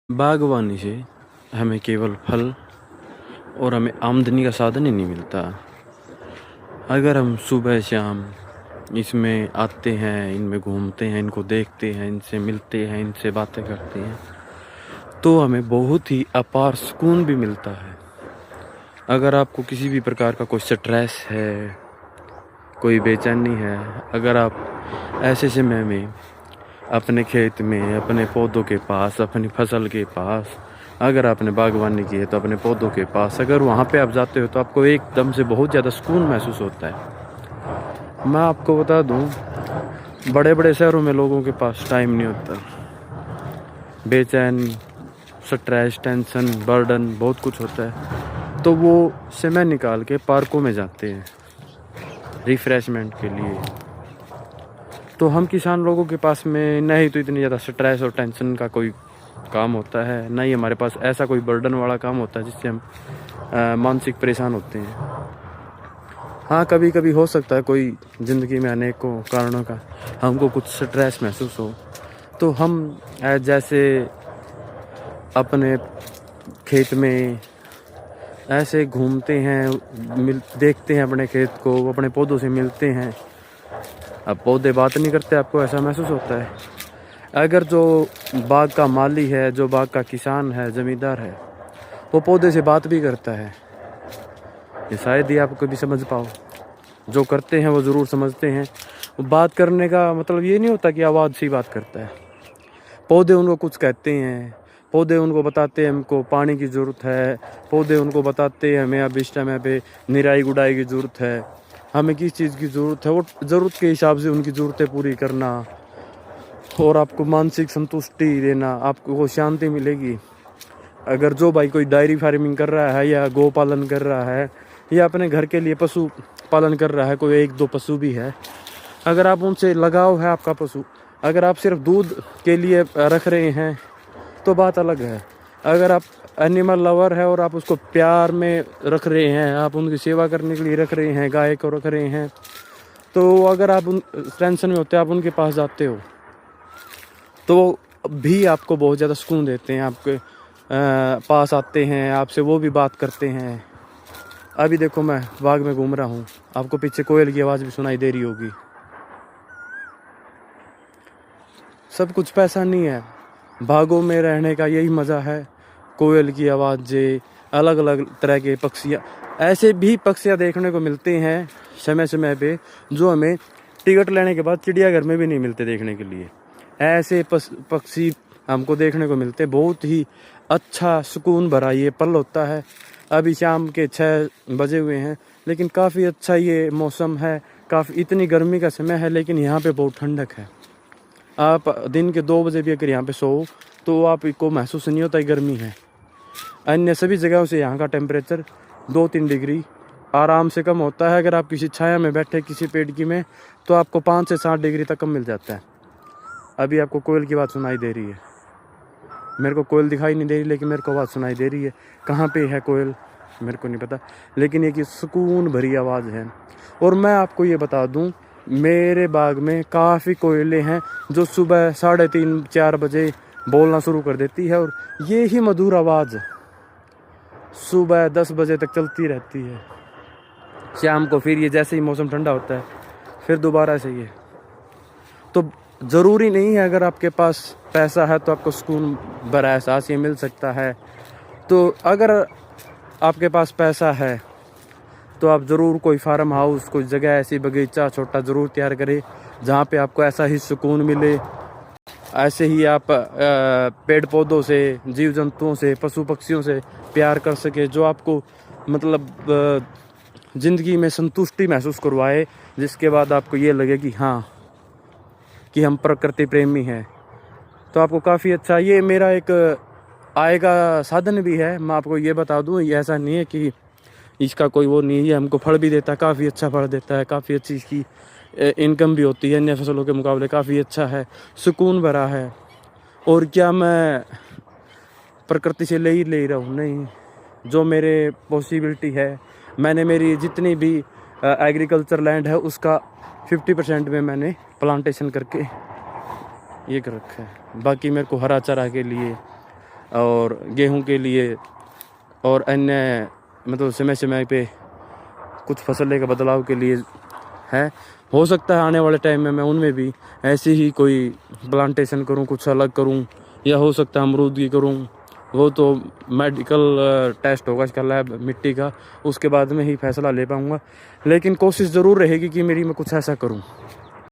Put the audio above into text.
बागवानी से हमें केवल फल और हमें आमदनी का साधन ही नहीं मिलता। अगर हम सुबह शाम इसमें आते हैं, इनमें घूमते हैं, इनको देखते हैं, इनसे मिलते हैं, इनसे बातें करते हैं, तो हमें बहुत ही अपार सुकून भी मिलता है। अगर आपको किसी भी प्रकार का कोई स्ट्रेस है, कोई बेचैनी है, अगर आप ऐसे समय में अपने खेत में, अपने पौधों के पास, अपनी फसल के पास, अगर आपने बागवानी की है तो अपने पौधों के पास अगर वहाँ पे आप जाते हो तो आपको एकदम से बहुत ज़्यादा सुकून महसूस होता है। मैं आपको बता दूँ, बड़े बड़े शहरों में लोगों के पास टाइम नहीं होता। बेचैन, स्ट्रेस, टेंशन, बर्डन बहुत कुछ होता है, तो वो समय निकाल के पार्कों में जाते हैं रिफ़्रेशमेंट के लिए। तो हम किसान लोगों के पास में न ही तो इतनी ज़्यादा स्ट्रेस और टेंशन का कोई काम होता है, न ही हमारे पास ऐसा कोई बर्डन वाला काम होता है जिससे हम मानसिक परेशान होते हैं। हाँ, कभी कभी हो सकता है कोई ज़िंदगी में अनेकों कारणों का हमको कुछ स्ट्रेस महसूस हो, तो हम जैसे अपने खेत में ऐसे घूमते हैं, देखते हैं अपने खेत को, अपने पौधों से मिलते हैं। अब पौधे बात नहीं करते, आपको ऐसा महसूस होता है। अगर जो बाग का माली है, जो बाग का किसान है, ज़मींदार है, वो पौधे से बात भी करता है, ये शायद ही आप कभी समझ पाओ। जो करते हैं वो ज़रूर समझते हैं। बात करने का मतलब ये नहीं होता कि आवाज़ से ही बात करता है। पौधे उनको कुछ कहते हैं, पौधे उनको बताते हैं हमको पानी की ज़रूरत है, पौधे उनको बताते हैं हमें अब इस टाइम पे निराई गुड़ाई की ज़रूरत है, हमें किस चीज़ की ज़रूरत है, वो ज़रूरत के हिसाब से उनकी ज़रूरतें पूरी करना और आपको मानसिक संतुष्टि देना, आपको शांति मिलेगी। अगर जो भाई कोई डायरी फार्मिंग कर रहा है या गौ पालन कर रहा है या अपने घर के लिए पशु पालन कर रहा है, कोई एक दो पशु भी है, अगर आप उनसे लगाव है आपका पशु, अगर आप सिर्फ दूध के लिए रख रहे हैं तो बात अलग है। अगर आप एनिमल लवर है और आप उसको प्यार में रख रहे हैं, आप उनकी सेवा करने के लिए रख रहे हैं, गाय को रख रहे हैं, तो अगर आप उन टेंशन में होते हैं, आप उनके पास जाते हो तो भी आपको बहुत ज़्यादा सुकून देते हैं। आपके पास आते हैं, आपसे वो भी बात करते हैं। अभी देखो मैं बाग में घूम रहा हूँ, आपको पीछे कोयल की आवाज़ भी सुनाई दे रही होगी। सब कुछ पैसा नहीं है, बागों में रहने का यही मज़ा है। कोयल की आवाज़ें, अलग अलग तरह के पक्षियाँ, ऐसे भी पक्षियाँ देखने को मिलते हैं समय समय पे जो हमें टिकट लेने के बाद चिड़ियाघर में भी नहीं मिलते देखने के लिए। ऐसे पक्षी हमको देखने को मिलते, बहुत ही अच्छा सुकून भरा ये पल होता है। अभी शाम के 6 बजे हुए हैं, लेकिन काफ़ी अच्छा ये मौसम है। काफ़ी इतनी गर्मी का समय है, लेकिन यहाँ पे बहुत ठंडक है। आप दिन के 2 बजे भी अगर यहाँ पे सो तो आपको महसूस नहीं होता गर्मी है। अन्य सभी जगहों से यहाँ का टेम्परेचर 2-3 डिग्री आराम से कम होता है। अगर आप किसी छाया में बैठे किसी पेड़ की में, तो आपको 5 से 7 डिग्री तक कम मिल जाता है। अभी आपको कोयल की बात सुनाई दे रही है, मेरे को कोयल दिखाई नहीं दे रही, लेकिन मेरे को आवाज़ सुनाई दे रही है। कहाँ पे है कोयल मेरे को नहीं पता, लेकिन ये कि सुकून भरी आवाज़ है। और मैं आपको ये बता दूं, मेरे बाग में काफ़ी कोयलें हैं जो सुबह 3:30-4 बजे बोलना शुरू कर देती है, और ये ही मधुर आवाज़ सुबह 10 बजे तक चलती रहती है। शाम को फिर ये जैसे ही मौसम ठंडा होता है फिर दोबारा से ये। तो ज़रूरी नहीं है अगर आपके पास पैसा है तो आपको सुकून भरा एहसास ये मिल सकता है। तो अगर आपके पास पैसा है तो आप ज़रूर कोई फार्म हाउस, कोई जगह ऐसी बगीचा छोटा ज़रूर तैयार करें जहाँ पे आपको ऐसा ही सुकून मिले। ऐसे ही आप पेड़ पौधों से, जीव जंतुओं से, पशु पक्षियों से प्यार कर सके, जो आपको मतलब ज़िंदगी में संतुष्टि महसूस करवाए, जिसके बाद आपको ये लगे कि हाँ, कि हम प्रकृति प्रेमी हैं। तो आपको काफ़ी अच्छा, ये मेरा एक आय का साधन भी है। मैं आपको ये बता दूं, ये ऐसा नहीं है कि इसका कोई वो नहीं है, हमको फल भी देता है, काफ़ी अच्छा फल देता है, काफ़ी अच्छी इसकी इनकम भी होती है, अन्य फसलों के मुकाबले काफ़ी अच्छा है, सुकून भरा है। और क्या मैं प्रकृति से ले ही रहा हूँ? नहीं, जो मेरे पॉसिबिलिटी है, मैंने मेरी जितनी भी एग्रीकल्चर लैंड है उसका 50% में मैंने प्लांटेशन करके ये कर रखा है। बाकी मेरे को हरा चारा के लिए और गेहूं के लिए और अन्य मतलब समय समय पे कुछ फसलें का बदलाव के लिए है। हो सकता है आने वाले टाइम में मैं उनमें भी ऐसी ही कोई प्लांटेशन करूं, कुछ अलग करूं, या हो सकता है अमरूद की करूं। वो तो मेडिकल टेस्ट होगा इसका, लैब मिट्टी का, उसके बाद में ही फैसला ले पाऊँगा। लेकिन कोशिश ज़रूर रहेगी कि मैं कुछ ऐसा करूं।